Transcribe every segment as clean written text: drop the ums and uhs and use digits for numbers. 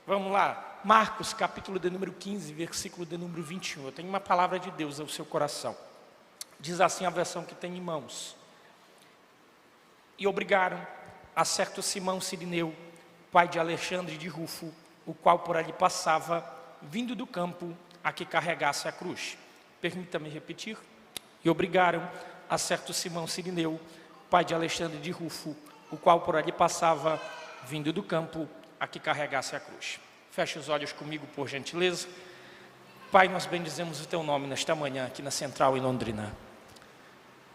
Vamos lá, Marcos, capítulo de número 15, versículo de número 21. Eu tenho uma palavra de Deus ao seu coração. Diz assim a versão que tem em mãos. E obrigaram a certo Simão Cirineu, pai de Alexandre de Rufo, o qual por ali passava, vindo do campo, a que carregasse a cruz. Permita-me repetir. E obrigaram a certo Simão Cirineu, pai de Alexandre de Rufo, o qual por ali passava, vindo do campo, a que carregasse a cruz. Feche os olhos comigo, por gentileza. Pai, nós bendizemos o Teu nome nesta manhã, aqui na Central em Londrina.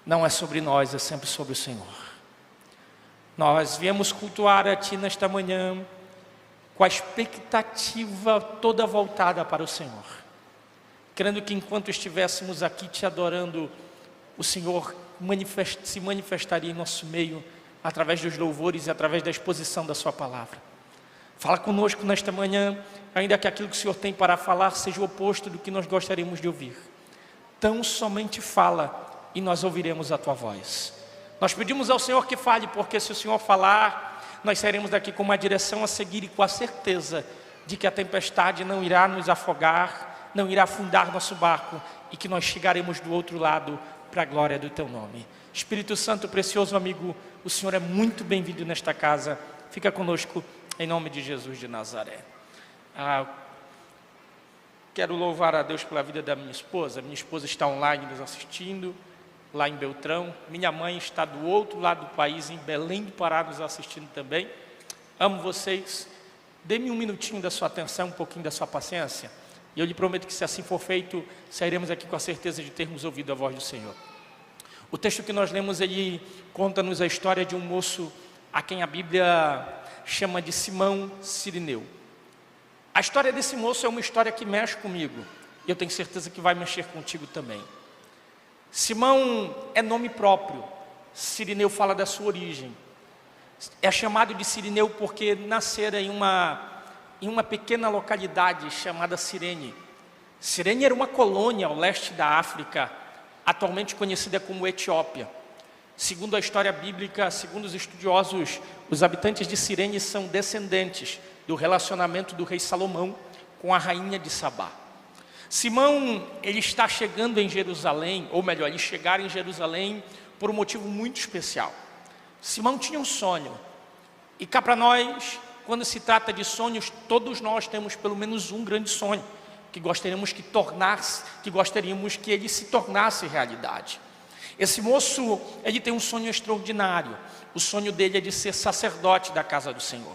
Não é sobre nós, é sempre sobre o Senhor. Nós viemos cultuar a Ti nesta manhã, com a expectativa toda voltada para o Senhor. Crendo que enquanto estivéssemos aqui Te adorando, o Senhor se manifestaria em nosso meio, através dos louvores e através da exposição da Sua palavra. Fala conosco nesta manhã, ainda que aquilo que o Senhor tem para falar seja o oposto do que nós gostaríamos de ouvir. Tão somente fala e nós ouviremos a Tua voz. Nós pedimos ao Senhor que fale, porque se o Senhor falar, nós sairemos daqui com uma direção a seguir e com a certeza de que a tempestade não irá nos afogar, não irá afundar nosso barco e que nós chegaremos do outro lado para a glória do Teu nome. Espírito Santo, precioso amigo, o Senhor é muito bem-vindo nesta casa. Fica conosco em nome de Jesus de Nazaré. Quero louvar a Deus pela vida da minha esposa. Minha esposa está online nos assistindo, lá em Beltrão. Minha mãe está do outro lado do país, em Belém do Pará, nos assistindo também. Amo vocês. Dê-me um minutinho da sua atenção, um pouquinho da sua paciência. E eu lhe prometo que, se assim for feito, sairemos aqui com a certeza de termos ouvido a voz do Senhor. O texto que nós lemos, ele conta-nos a história de um moço a quem a Bíblia chama de Simão Cirineu. A história desse moço é uma história que mexe comigo, e eu tenho certeza que vai mexer contigo também. Simão é nome próprio. Cirineu fala da sua origem. É chamado de Cirineu porque nascera em uma pequena localidade chamada Cirene. Cirene era uma colônia ao leste da África, atualmente conhecida como Etiópia. Segundo a história bíblica, segundo os estudiosos, os habitantes de Cirene são descendentes do relacionamento do rei Salomão com a rainha de Sabá. Simão, ele está chegando em Jerusalém, ou melhor, eles chegaram em Jerusalém por um motivo muito especial. Simão tinha um sonho, e cá para nós, quando se trata de sonhos, todos nós temos pelo menos um grande sonho, que gostaríamos que ele se tornasse realidade. Esse moço, ele tem um sonho extraordinário. O sonho dele é de ser sacerdote da casa do Senhor.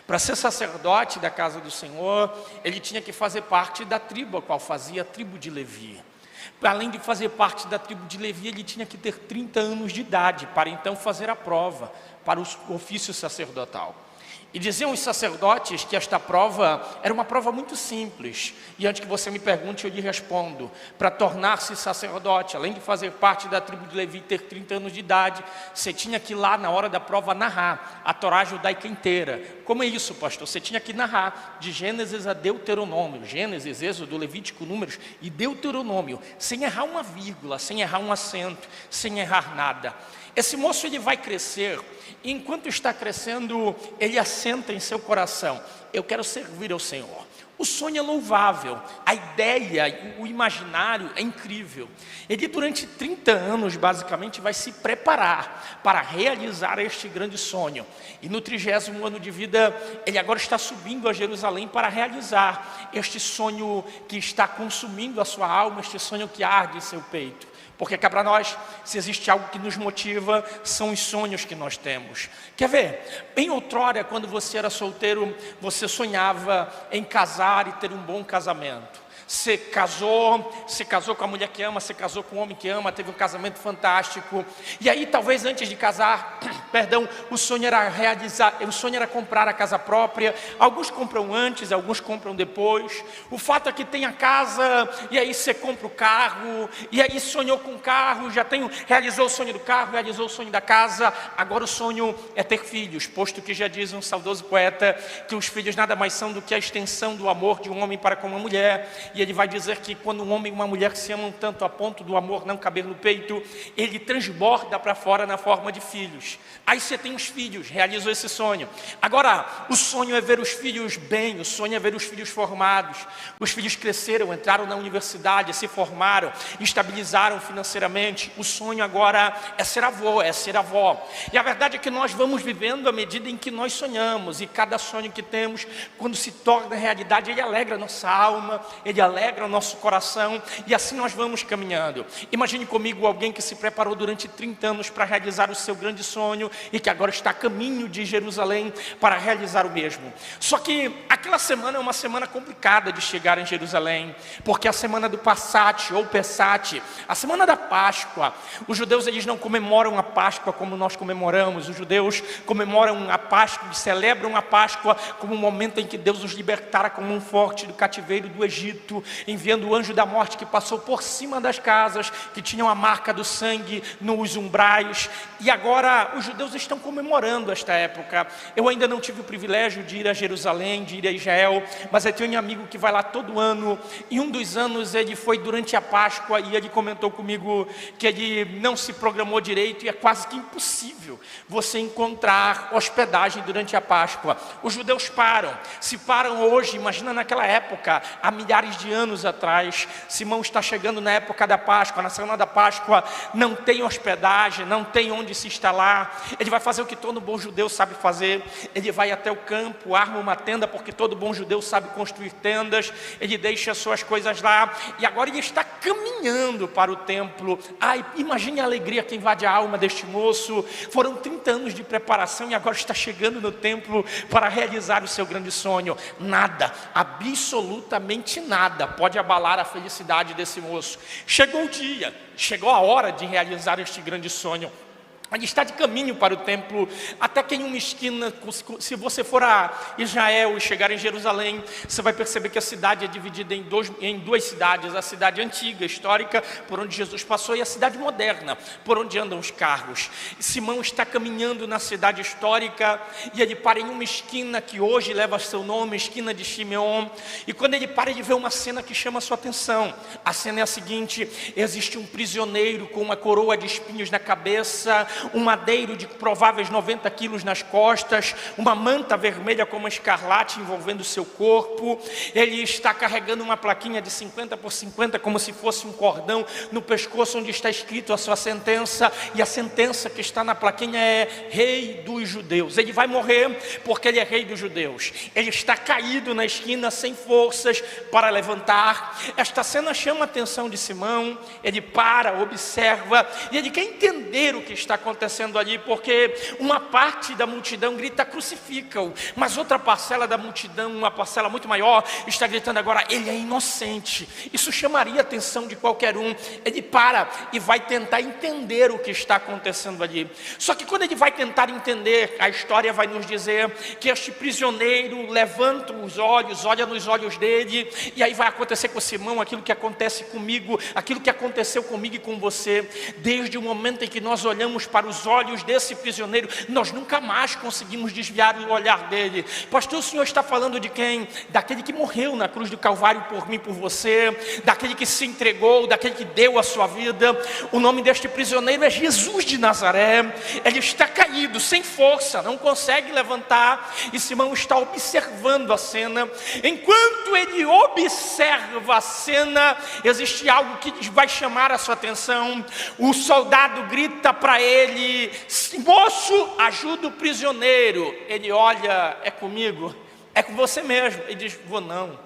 Para ser sacerdote da casa do Senhor, ele tinha que fazer parte da tribo a qual fazia, a tribo de Levi. Além de fazer parte da tribo de Levi, ele tinha que ter 30 anos de idade para então fazer a prova para o ofício sacerdotal. E diziam os sacerdotes que esta prova era uma prova muito simples. E antes que você me pergunte, eu lhe respondo. Para tornar-se sacerdote, além de fazer parte da tribo de Levi, ter 30 anos de idade, você tinha que ir lá na hora da prova narrar a Torá judaica inteira. Como é isso, pastor? Você tinha que narrar de Gênesis a Deuteronômio. Gênesis, Êxodo, Levítico, Números e Deuteronômio. Sem errar uma vírgula, sem errar um acento, sem errar nada. Esse moço, ele vai crescer, e enquanto está crescendo, ele assenta em seu coração: eu quero servir ao Senhor. O sonho é louvável, a ideia, o imaginário é incrível. Ele durante 30 anos, basicamente, vai se preparar para realizar este grande sonho. E no 30º ano de vida, ele agora está subindo a Jerusalém para realizar este sonho que está consumindo a sua alma, este sonho que arde em seu peito. Porque cá para nós, se existe algo que nos motiva, são os sonhos que nós temos. Quer ver? Em outrora, quando você era solteiro, você sonhava em casar e ter um bom casamento. Você casou com a mulher que ama, você casou com o homem que ama, teve um casamento fantástico. E aí, talvez antes de casar, o sonho era comprar a casa própria. Alguns compram antes, alguns compram depois. O fato é que tem a casa, e aí você compra o carro, e aí sonhou com o carro, realizou o sonho do carro, realizou o sonho da casa. Agora o sonho é ter filhos, posto que já diz um saudoso poeta que os filhos nada mais são do que a extensão do amor de um homem para com uma mulher. e ele vai dizer que quando um homem e uma mulher se amam tanto a ponto do amor não caber no peito, ele transborda para fora na forma de filhos. Aí você tem os filhos, realizou esse sonho. Agora, o sonho é ver os filhos bem, o sonho é ver os filhos formados. Os filhos cresceram, entraram na universidade, se formaram, estabilizaram financeiramente. O sonho agora é ser avô, é ser avó. E a verdade é que nós vamos vivendo à medida em que nós sonhamos. E cada sonho que temos, quando se torna realidade, ele alegra a nossa alma, ele alegra o nosso coração. E assim nós vamos caminhando. Imagine comigo alguém que se preparou durante 30 anos para realizar o seu grande sonho e que agora está a caminho de Jerusalém para realizar o mesmo. Só que aquela semana é uma semana complicada de chegar em Jerusalém, porque é a semana do Passat ou Pessat, a semana da Páscoa. Os judeus, eles não comemoram a Páscoa como nós comemoramos. Os judeus comemoram a Páscoa, celebram a Páscoa como um momento em que Deus os libertara como um forte do cativeiro do Egito, enviando o anjo da morte que passou por cima das casas que tinham a marca do sangue nos umbrais. E agora os judeus estão comemorando esta época. Eu ainda não tive o privilégio de ir a Jerusalém, de ir a Israel, mas eu tenho um amigo que vai lá todo ano, e um dos anos ele foi durante a Páscoa, e ele comentou comigo que ele não se programou direito, e é quase que impossível você encontrar hospedagem durante a Páscoa. Os judeus se param hoje, imagina naquela época, há milhares de anos atrás. Simão está chegando na época da Páscoa, na semana da Páscoa, não tem hospedagem, não tem onde se instalar. Ele vai fazer o que todo bom judeu sabe fazer. Ele vai até o campo, arma uma tenda, porque todo bom judeu sabe construir tendas. Ele deixa as suas coisas lá, e agora ele está caminhando para o templo. Ai, imagine a alegria que invade a alma deste moço. Foram 30 anos de preparação e agora está chegando no templo para realizar o seu grande sonho. Nada, absolutamente nada pode abalar a felicidade desse moço. Chegou o dia, chegou a hora de realizar este grande sonho. Ele está de caminho para o templo, até que em uma esquina, se você for a Israel e chegar em Jerusalém, você vai perceber que a cidade é dividida em duas cidades: a cidade antiga, histórica, por onde Jesus passou, e a cidade moderna, por onde andam os carros. Simão está caminhando na cidade histórica, e ele para em uma esquina que hoje leva seu nome, esquina de Simeon, e quando ele para, ele vê uma cena que chama a sua atenção. A cena é a seguinte: existe um prisioneiro com uma coroa de espinhos na cabeça, um madeiro de prováveis 90 quilos nas costas, uma manta vermelha como escarlate envolvendo o seu corpo. Ele está carregando uma plaquinha de 50 por 50, como se fosse um cordão no pescoço, onde está escrito a sua sentença, e a sentença que está na plaquinha é Rei dos Judeus. Ele vai morrer porque ele é Rei dos Judeus. Ele está caído na esquina, sem forças para levantar. Esta cena chama a atenção de Simão. Ele para, observa, e ele quer entender o que está acontecendo ali, porque uma parte da multidão grita crucifica-o, mas outra parcela da multidão, uma parcela muito maior, está gritando agora, ele é inocente. Isso chamaria a atenção de qualquer um. Ele para e vai tentar entender o que está acontecendo ali. Só que quando ele vai tentar entender, a história vai nos dizer que este prisioneiro levanta os olhos, olha nos olhos dele, e aí vai acontecer com Simão aquilo que acontece comigo, aquilo que aconteceu comigo e com você. Desde o momento em que nós olhamos para os olhos desse prisioneiro, nós nunca mais conseguimos desviar o olhar dele. Pastor, o senhor está falando de quem? Daquele que morreu na cruz do Calvário por mim, por você, daquele que se entregou, daquele que deu a sua vida. O nome deste prisioneiro é Jesus de Nazaré. Ele está caído, sem força, não consegue levantar, e Simão está observando a cena. Enquanto ele observa a cena, existe algo que vai chamar a sua atenção. O soldado grita para ele: moço, ajuda o prisioneiro. Ele olha: é comigo? É com você mesmo? Ele diz: vou não.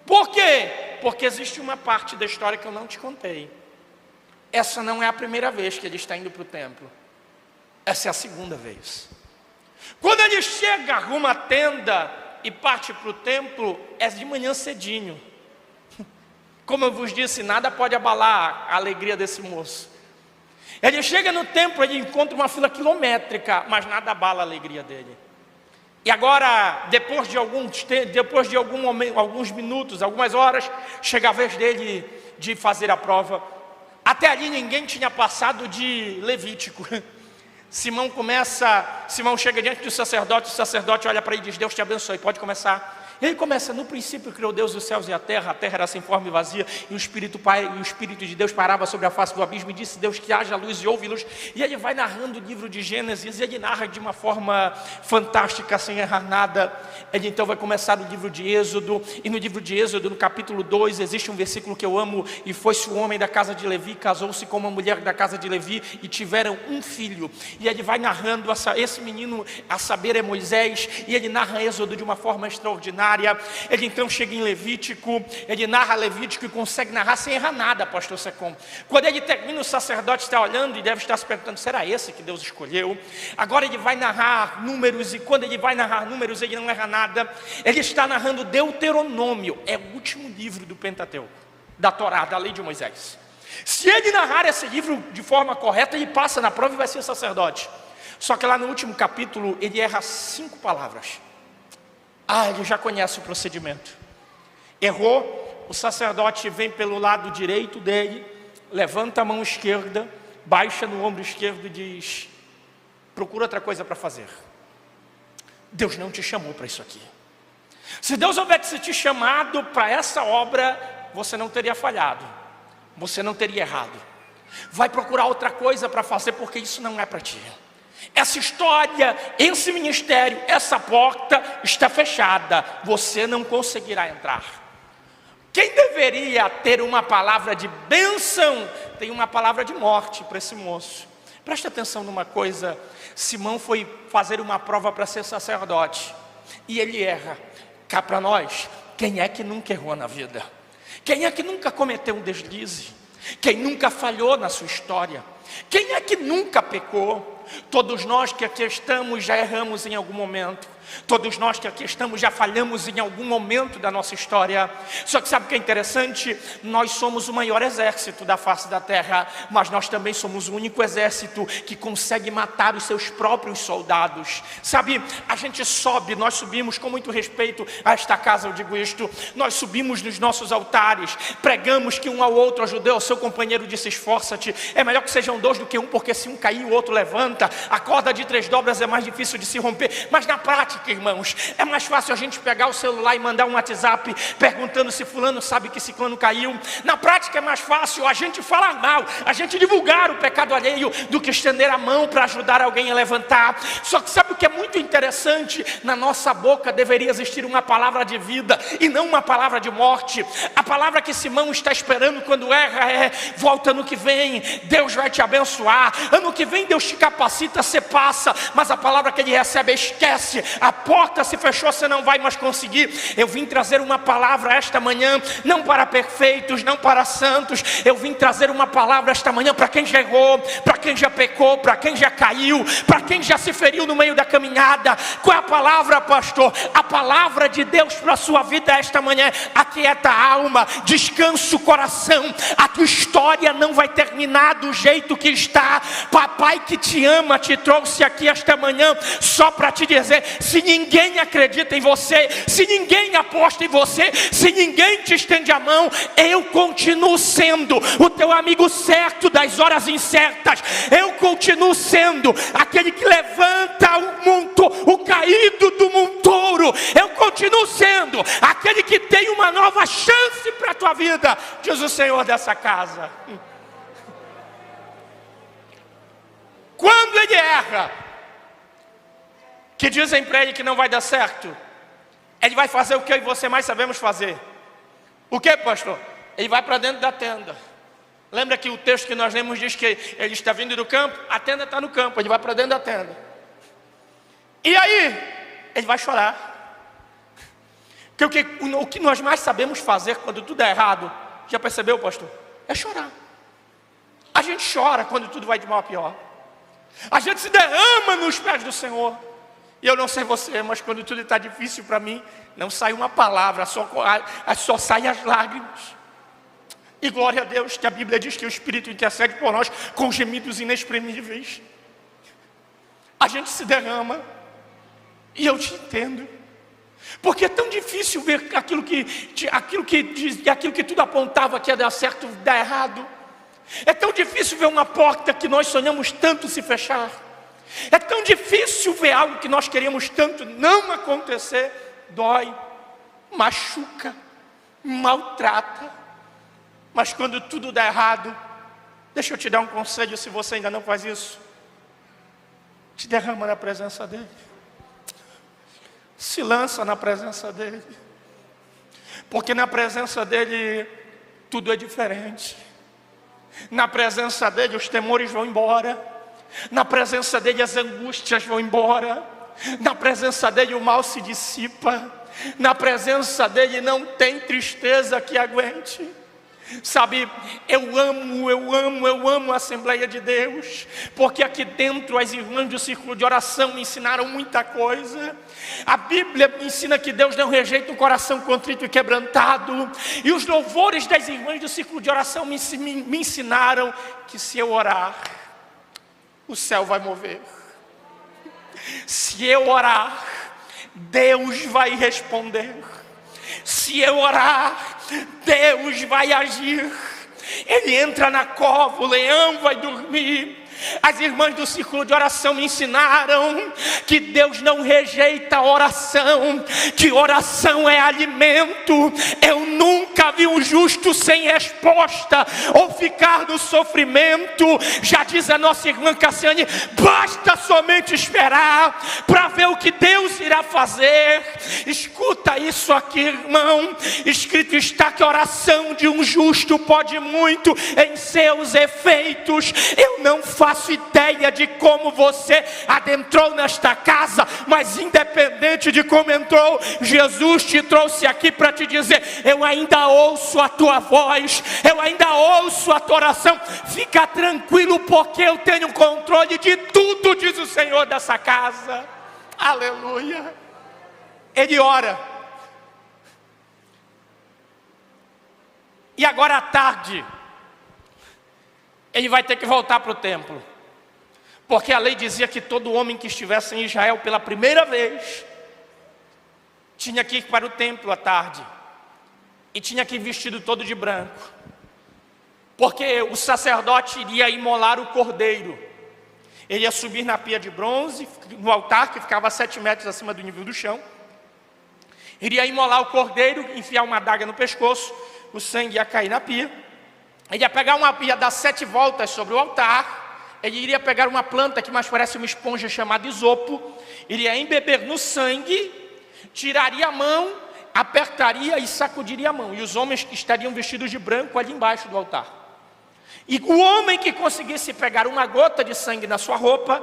Por quê? Porque existe uma parte da história que eu não te contei. Essa não é a primeira vez que ele está indo para o templo. Essa é a segunda vez. Quando ele chega, arruma a tenda e parte para o templo, é de manhã cedinho. Como eu vos disse, nada pode abalar a alegria desse moço. Ele chega no templo, ele encontra uma fila quilométrica, mas nada abala a alegria dele. E agora, depois de alguns minutos, algumas horas, chega a vez dele de fazer a prova. Até ali ninguém tinha passado de Levítico. Simão chega diante do sacerdote, o sacerdote olha para ele e diz: Deus te abençoe, pode começar. Ele começa: no princípio criou Deus os céus e a terra era sem forma e vazia, e o Espírito de Deus parava sobre a face do abismo, e disse Deus que haja luz e houve luz. E ele vai narrando o livro de Gênesis, e ele narra de uma forma fantástica, sem errar nada. Ele então vai começar o livro de Êxodo, e no livro de Êxodo, no capítulo 2, existe um versículo que eu amo: e foi-se o homem da casa de Levi, casou-se com uma mulher da casa de Levi, e tiveram um filho. E ele vai narrando, esse menino, a saber, é Moisés, e ele narra Êxodo de uma forma extraordinária. Ele então chega em Levítico, ele narra Levítico e consegue narrar sem errar nada, pastor Secom. Quando ele termina, o sacerdote está olhando e deve estar se perguntando: será esse que Deus escolheu? Agora ele vai narrar Números, e quando ele vai narrar Números, ele não erra nada. Ele está narrando Deuteronômio, é o último livro do Pentateuco, da Torá, da lei de Moisés. Se ele narrar esse livro de forma correta, ele passa na prova e vai ser sacerdote. Só que lá no último capítulo, ele erra 5 palavras. Ele já conhece o procedimento. Errou, o sacerdote vem pelo lado direito dele, levanta a mão esquerda, baixa no ombro esquerdo e diz: procura outra coisa para fazer. Deus não te chamou para isso aqui. Se Deus houvesse te chamado para essa obra, você não teria falhado, você não teria errado. Vai procurar outra coisa para fazer, porque isso não é para ti. Essa história, esse ministério, essa porta está fechada, você não conseguirá entrar. Quem deveria ter uma palavra de bênção, tem uma palavra de morte para esse moço. Preste atenção numa coisa: Simão foi fazer uma prova para ser sacerdote, e ele erra. Cá para nós, quem é que nunca errou na vida? Quem é que nunca cometeu um deslize? Quem nunca falhou na sua história? Quem é que nunca pecou? Todos nós que aqui estamos já erramos em algum momento. Todos nós que aqui estamos já falhamos em algum momento da nossa história. Só que sabe o que é interessante? Nós somos o maior exército da face da terra, mas nós também somos o único exército que consegue matar os seus próprios soldados. Sabe, a gente sobe, nós subimos com muito respeito a esta casa, eu digo isto. Nós subimos nos nossos altares, pregamos que um ao outro ajudou ao seu companheiro, disse: esforça-te. É melhor que sejam 2 do que 1, porque se um cair o outro levanta. A corda de 3 dobras é mais difícil de se romper. Mas na prática, irmãos, é mais fácil a gente pegar o celular e mandar um WhatsApp perguntando se fulano sabe que ciclano caiu. Na prática é mais fácil a gente falar mal, a gente divulgar o pecado alheio, do que estender a mão para ajudar alguém a levantar. Só que sabe o que é muito interessante? Na nossa boca deveria existir uma palavra de vida e não uma palavra de morte. A palavra que Simão está esperando quando erra é: volta ano que vem, Deus vai te abençoar. Ano que vem Deus te capacita, você passa. Mas a palavra que ele recebe é: esquece, a porta se fechou, você não vai mais conseguir. Eu vim trazer uma palavra esta manhã, não para perfeitos, não para santos. Eu vim trazer uma palavra esta manhã para quem já errou, para quem já pecou, para quem já caiu, para quem já se feriu no meio da caminhada. Qual é a palavra, pastor? A palavra de Deus para a sua vida esta manhã: aquieta a alma, descansa o coração. A tua história não vai terminar do jeito que está. Papai que te ama te trouxe aqui esta manhã só para te dizer: se ninguém acredita em você, se ninguém aposta em você, se ninguém te estende a mão, eu continuo sendo o teu amigo certo das horas incertas. Eu continuo sendo aquele que levanta o caído do montouro. Eu continuo sendo aquele que tem uma nova chance para a tua vida, diz o Senhor dessa casa. Quando ele erra, que dizem para ele que não vai dar certo, ele vai fazer o que eu e você mais sabemos fazer. O que, pastor? Ele vai para dentro da tenda. Lembra que o texto que nós lemos diz que ele está vindo do campo? A tenda está no campo, ele vai para dentro da tenda. E aí, ele vai chorar. Porque o que nós mais sabemos fazer quando tudo é errado, já percebeu, pastor? É chorar. A gente chora quando tudo vai de mal a pior. A gente se derrama nos pés do Senhor. E eu não sei você, mas quando tudo está difícil para mim, não sai uma palavra, só saem as lágrimas. E glória a Deus que a Bíblia diz que o Espírito intercede por nós com gemidos inexprimíveis. A gente se derrama. E eu te entendo. Porque é tão difícil ver aquilo que tudo apontava que ia dar certo, dar errado. É tão difícil ver uma porta que nós sonhamos tanto se fechar. É tão difícil ver algo que nós queríamos tanto não acontecer. Dói. machuca, maltrata. Mas quando tudo dá errado, deixa eu te dar um conselho, se você ainda não faz isso. Te derrama na presença dele. Se lança na presença dele. Porque na presença dele, tudo é diferente. Na presença dele, os temores vão embora. Na presença dele, as angústias vão embora. Na presença dele, o mal se dissipa. Na presença dele, não tem tristeza que aguente. Sabe, eu amo a Assembleia de Deus, porque aqui dentro as irmãs do Círculo de Oração me ensinaram muita coisa. A Bíblia me ensina que Deus não rejeita um coração contrito e quebrantado. E os louvores das irmãs do Círculo de Oração me ensinaram que se eu orar, o céu vai mover. Se eu orar, Deus vai responder. Se eu orar, Deus vai agir. Ele entra na cova, o leão vai dormir. As irmãs do Círculo de Oração me ensinaram que Deus não rejeita a oração, que oração é alimento. Eu nunca vi um justo sem resposta ou ficar no sofrimento. Já diz a nossa irmã Cassiane, basta somente esperar para ver o que Deus irá fazer. Escuta isso aqui, irmão. Escrito está que a oração de um justo pode muito em seus efeitos. Eu não faço ideia de como você adentrou nesta casa, mas independente de como entrou, Jesus te trouxe aqui para te dizer, eu ainda ouço a tua voz, eu ainda ouço a tua oração. Fica tranquilo, porque eu tenho controle de tudo, diz o Senhor dessa casa. Aleluia. Ele ora. E agora à tarde ele vai ter que voltar para o templo, porque a lei dizia que todo homem que estivesse em Israel pela primeira vez tinha que ir para o templo à tarde, e tinha que ir vestido todo de branco, porque o sacerdote iria imolar o cordeiro. Ele ia subir na pia de bronze, no altar que ficava a 7 metros acima do nível do chão, iria imolar o cordeiro, enfiar uma adaga no pescoço, o sangue ia cair na pia. Ele ia dar 7 voltas sobre o altar. Ele iria pegar uma planta que mais parece uma esponja chamada isopo, iria embeber no sangue, tiraria a mão, apertaria e sacudiria a mão. E os homens que estariam vestidos de branco ali embaixo do altar. E o homem que conseguisse pegar uma gota de sangue na sua roupa,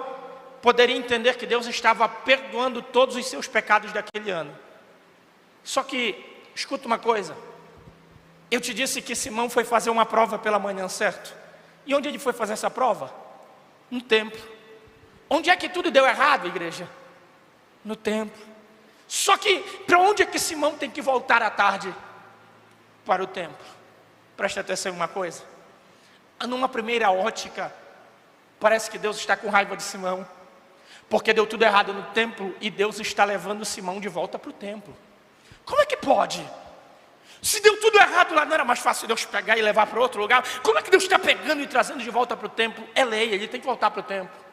poderia entender que Deus estava perdoando todos os seus pecados daquele ano. Só que, escuta uma coisa. Eu te disse que Simão foi fazer uma prova pela manhã, certo? E onde ele foi fazer essa prova? No templo. Onde é que tudo deu errado, igreja? No templo. Só que, para onde é que Simão tem que voltar à tarde? Para o templo. Preste atenção em uma coisa. Numa primeira ótica, parece que Deus está com raiva de Simão, porque deu tudo errado no templo e Deus está levando Simão de volta para o templo. Como é que pode? Se deu tudo errado lá, não era mais fácil Deus pegar e levar para outro lugar? Como é que Deus está pegando e trazendo de volta para o templo? É lei, ele tem que voltar para o templo.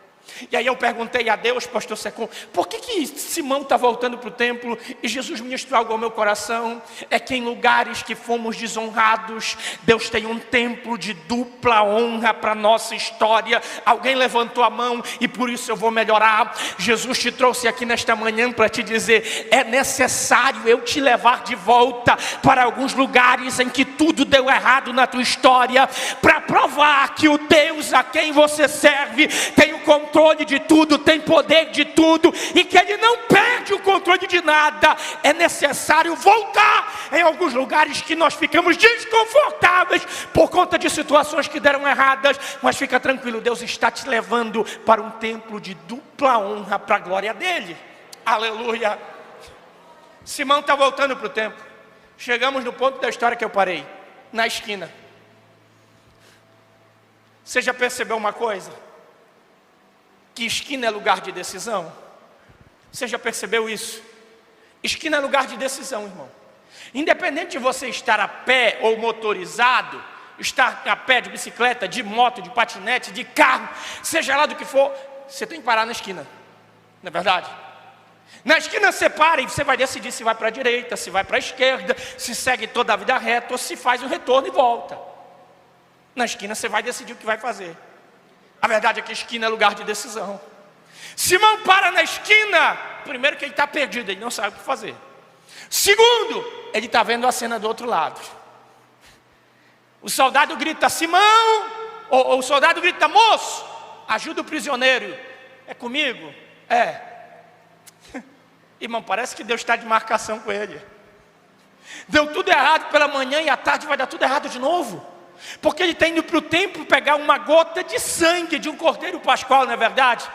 E aí eu perguntei a Deus, pastor Secom, por que Simão está voltando para o templo? E Jesus ministrou algo ao meu coração. É que em lugares que fomos desonrados, Deus tem um templo de dupla honra para a nossa história. Alguém levantou a mão e por isso eu vou melhorar. Jesus te trouxe aqui nesta manhã para te dizer, é necessário eu te levar de volta para alguns lugares em que tudo deu errado na tua história, para provar que o Deus a quem você serve tem o controle de tudo, tem poder de tudo, e que Ele não perde o controle de nada. É necessário voltar em alguns lugares que nós ficamos desconfortáveis por conta de situações que deram erradas, mas fica tranquilo, Deus está te levando para um templo de dupla honra para a glória dEle. Aleluia. Simão está voltando para o templo. Chegamos no ponto da história que eu parei, na esquina. Você já percebeu uma coisa? Que esquina é lugar de decisão? Você já percebeu isso? Esquina é lugar de decisão, irmão. Independente de você estar a pé ou motorizado, estar a pé, de bicicleta, de moto, de patinete, de carro, seja lá do que for, você tem que parar na esquina. Não é verdade? Na esquina você para e você vai decidir se vai para a direita, se vai para a esquerda, se segue toda a vida reta ou se faz o retorno e volta. Na esquina você vai decidir o que vai fazer. A verdade é que a esquina é lugar de decisão. Simão para na esquina. Primeiro que ele está perdido, ele não sabe o que fazer. Segundo, ele está vendo a cena do outro lado. O soldado grita, Simão, ou o soldado grita, moço, ajuda o prisioneiro. É comigo? É. Irmão, parece que Deus está de marcação com ele. Deu tudo errado pela manhã e à tarde vai dar tudo errado de novo. Porque ele está indo para o templo pegar uma gota de sangue de um cordeiro pascual, não é verdade?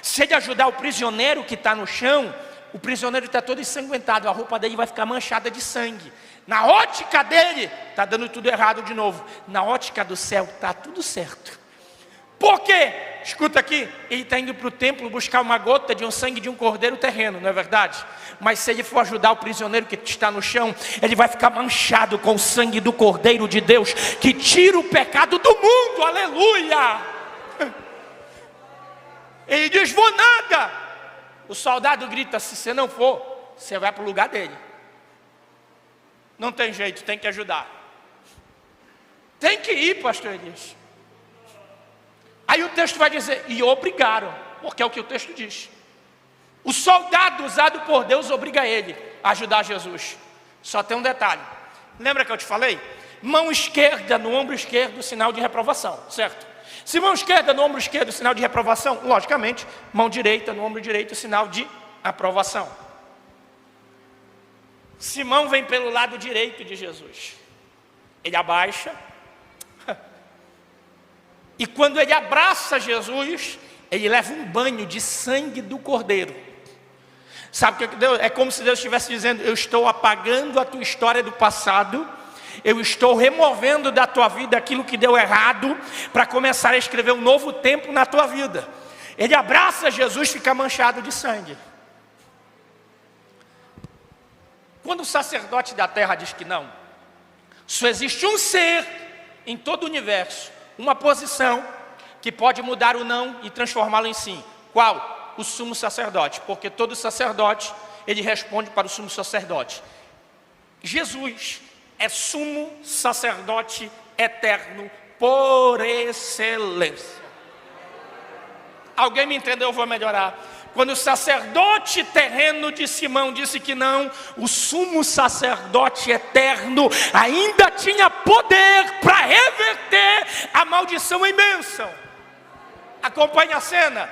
Se ele ajudar o prisioneiro que está no chão, o prisioneiro está todo ensanguentado, a roupa dele vai ficar manchada de sangue. Na ótica dele, está dando tudo errado de novo. Na ótica do céu, está tudo certo. Por quê? Escuta aqui, ele está indo para o templo buscar uma gota de um sangue de um cordeiro terreno, não é verdade? Mas se ele for ajudar o prisioneiro que está no chão, ele vai ficar manchado com o sangue do cordeiro de Deus, que tira o pecado do mundo, aleluia! Ele diz, vou nada. O soldado grita, se você não for, você vai para o lugar dele. Não tem jeito, tem que ajudar. Tem que ir, pastor Elias. Aí o texto vai dizer, e obrigaram, porque é o que o texto diz. O soldado usado por Deus obriga ele a ajudar Jesus. Só tem um detalhe. Lembra que eu te falei? Mão esquerda no ombro esquerdo, sinal de reprovação, certo? Se mão esquerda no ombro esquerdo, sinal de reprovação, logicamente, mão direita no ombro direito, sinal de aprovação. Simão vem pelo lado direito de Jesus. Ele abaixa. E quando ele abraça Jesus, ele leva um banho de sangue do cordeiro. Sabe o que Deus? É como se Deus estivesse dizendo, eu estou apagando a tua história do passado, eu estou removendo da tua vida aquilo que deu errado, para começar a escrever um novo tempo na tua vida. Ele abraça Jesus, fica manchado de sangue. Quando o sacerdote da terra diz que não, só existe um ser em todo o universo, uma posição que pode mudar o não e transformá-lo em sim. Qual? O sumo sacerdote, porque todo sacerdote, ele responde para o sumo sacerdote. Jesus é sumo sacerdote eterno por excelência. Alguém me entendeu? Eu vou melhorar. Quando o sacerdote terreno de Simão disse que não, o sumo sacerdote eterno ainda tinha poder para reverter a maldição em bênção. Acompanhe a cena.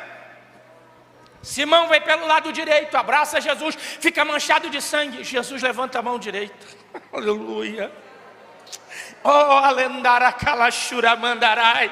Simão vem pelo lado direito, abraça Jesus, fica manchado de sangue. Jesus levanta a mão direita. Aleluia. Oh, alendara calachura mandarai.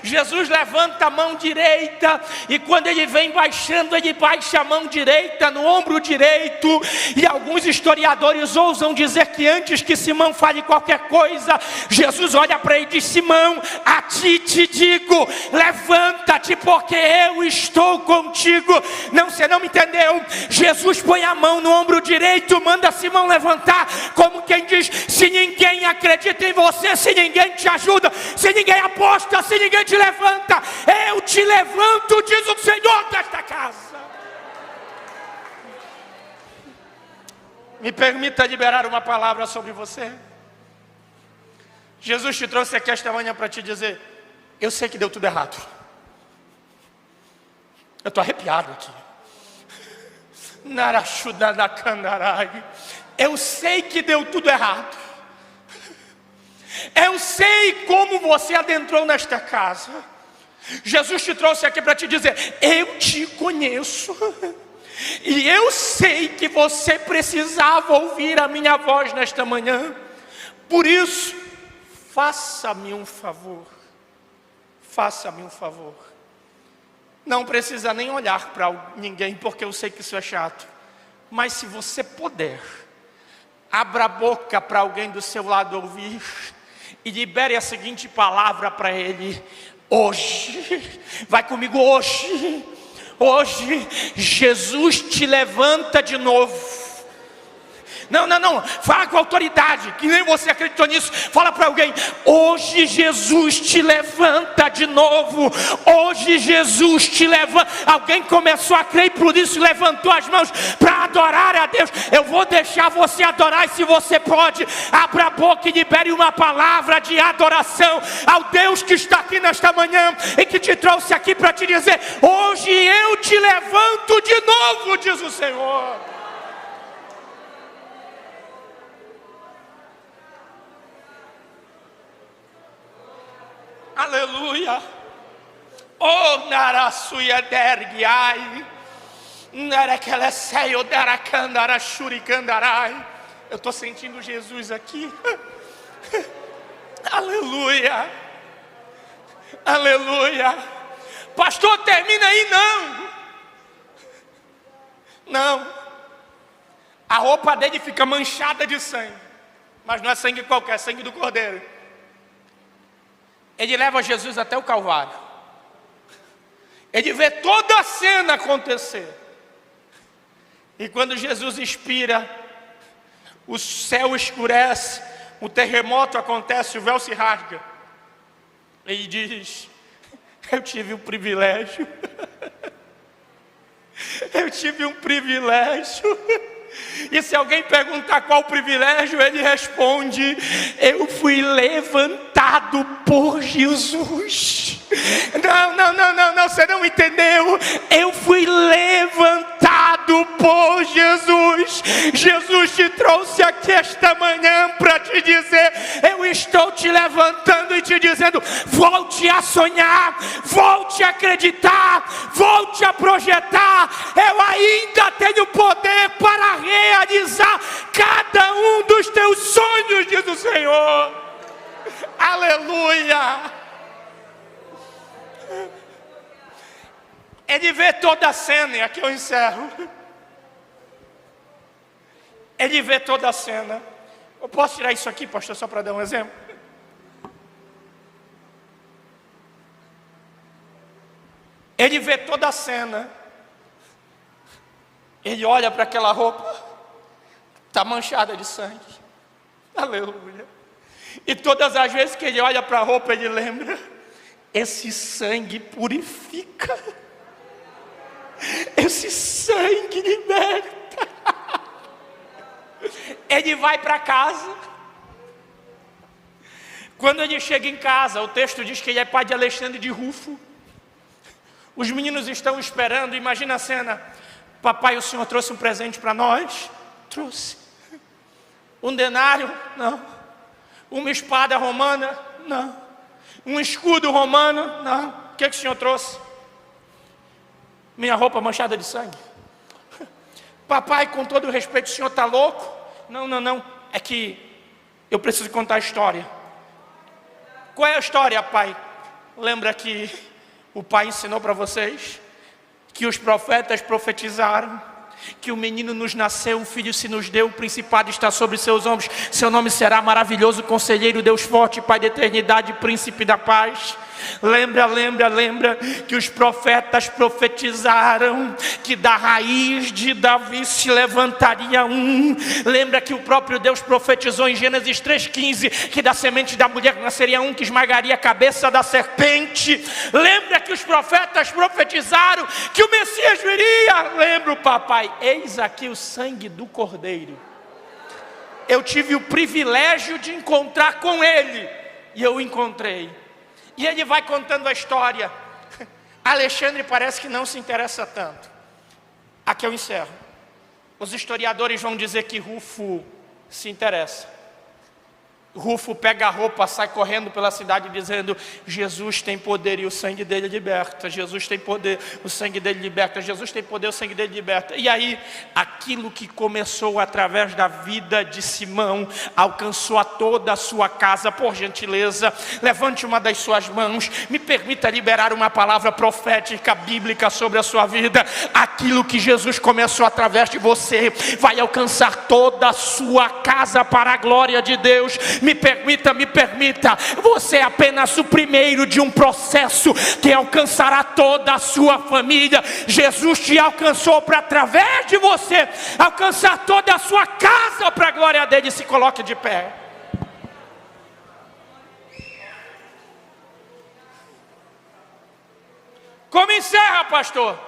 Jesus levanta a mão direita e quando ele vem baixando, ele baixa a mão direita no ombro direito. E alguns historiadores ousam dizer que antes que Simão fale qualquer coisa, Jesus olha para ele e diz, Simão, a ti te digo, levanta-te porque eu estou contigo. Não, você não me entendeu. Jesus põe a mão no ombro direito, manda Simão levantar, como quem diz, se ninguém acredita em você, se ninguém te ajuda, se ninguém aposta, se ninguém te levanta, eu te levanto, diz o Senhor desta casa. Me permita liberar uma palavra sobre você. Jesus te trouxe aqui esta manhã para te dizer, eu sei que deu tudo errado. Eu estou arrepiado aqui. Eu sei que deu tudo errado. Eu sei como você adentrou nesta casa. Jesus te trouxe aqui para te dizer, eu te conheço. E eu sei que você precisava ouvir a minha voz nesta manhã. Por isso, faça-me um favor. Faça-me um favor. Não precisa nem olhar para ninguém, porque eu sei que isso é chato. Mas se você puder, abra a boca para alguém do seu lado ouvir e libere a seguinte palavra para ele. Hoje, vai comigo, hoje Jesus te levanta de novo. Não, fala com autoridade, que nem você acreditou nisso. Fala para alguém: hoje Jesus te levanta de novo. Hoje Jesus te levanta. Alguém começou a crer e por isso levantou as mãos para adorar a Deus. Eu vou deixar você adorar, e se você pode, abra a boca e libere uma palavra de adoração ao Deus que está aqui nesta manhã e que te trouxe aqui para te dizer: hoje eu te levanto de novo, diz o Senhor. Aleluia. Oh, narasuya dergiai, narekeleseio darakandara shurikandarai. Eu estou sentindo Jesus aqui. Aleluia. Aleluia. Pastor, termina aí. Não. A roupa dele fica manchada de sangue, mas não é sangue qualquer, é sangue do Cordeiro. Ele leva Jesus até o Calvário. Ele vê toda a cena acontecer. E quando Jesus expira, o céu escurece, o terremoto acontece, o véu se rasga. Ele diz: eu tive um privilégio. Eu tive um privilégio. E se alguém perguntar qual privilégio, ele responde: eu fui levantado por Jesus. Não, você não entendeu. Eu fui levantado por Jesus. Jesus te trouxe aqui esta manhã para te dizer: eu estou te levantando e te dizendo: volte a sonhar, volte a acreditar, volte a projetar. Eu ainda tenho poder para realizar cada um dos teus sonhos, diz o Senhor. Aleluia. Ele vê toda a cena, e aqui eu encerro. Ele vê toda a cena. Eu posso tirar isso aqui, pastor, só para dar um exemplo? Ele vê toda a cena. Ele olha para aquela roupa, está manchada de sangue. Aleluia. E todas as vezes que ele olha para a roupa, ele lembra: esse sangue purifica. Esse sangue liberta. Ele vai para casa. Quando ele chega em casa, o texto diz que ele é pai de Alexandre de Rufo. Os meninos estão esperando. Imagina a cena: papai, o senhor trouxe um presente para nós? Trouxe. Um denário? Não. Uma espada romana? Não. Um escudo romano? Não. O que o senhor trouxe? Minha roupa manchada de sangue. Papai, com todo o respeito, o senhor está louco? Não. É que eu preciso contar a história. Qual é a história, pai? Lembra que o pai ensinou para vocês que os profetas profetizaram que o menino nos nasceu, um filho se nos deu, o principado está sobre seus ombros, seu nome será maravilhoso, conselheiro, Deus forte, Pai da eternidade, príncipe da paz. Lembra que os profetas profetizaram que da raiz de Davi se levantaria um. Lembra que o próprio Deus profetizou em Gênesis 3,15 que da semente da mulher nasceria um que esmagaria a cabeça da serpente. Lembra que os profetas profetizaram que o Messias viria. Lembra, papai, eis aqui o sangue do Cordeiro. Eu tive o privilégio de encontrar com ele, e eu o encontrei. E ele vai contando a história. Alexandre parece que não se interessa tanto. Aqui eu encerro. Os historiadores vão dizer que Rufo se interessa. Rufo pega a roupa, sai correndo pela cidade dizendo: Jesus tem poder e o sangue dele liberta. Jesus tem poder, o sangue dele liberta. Jesus tem poder, o sangue dele liberta. E aí, aquilo que começou através da vida de Simão alcançou a toda a sua casa. Por gentileza, levante uma das suas mãos. Me permita liberar uma palavra profética bíblica sobre a sua vida. Aquilo que Jesus começou através de você vai alcançar toda a sua casa para a glória de Deus. Me permita. Você é apenas o primeiro de um processo que alcançará toda a sua família. Jesus te alcançou para, através de você, alcançar toda a sua casa para a glória dele. Se coloque de pé. Como encerra, pastor?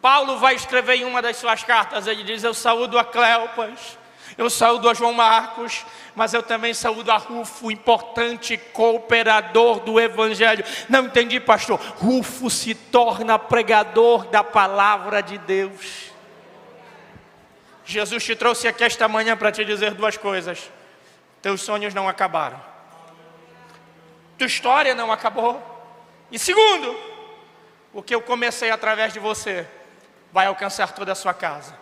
Paulo vai escrever em uma das suas cartas, ele diz: eu saúdo a Cleopas, eu saúdo a João Marcos, mas eu também saúdo a Rufo, importante cooperador do Evangelho. Não entendi, pastor. Rufo se torna pregador da palavra de Deus. Jesus te trouxe aqui esta manhã para te dizer duas coisas: teus sonhos não acabaram, tua história não acabou. E segundo, o que eu comecei através de você vai alcançar toda a sua casa.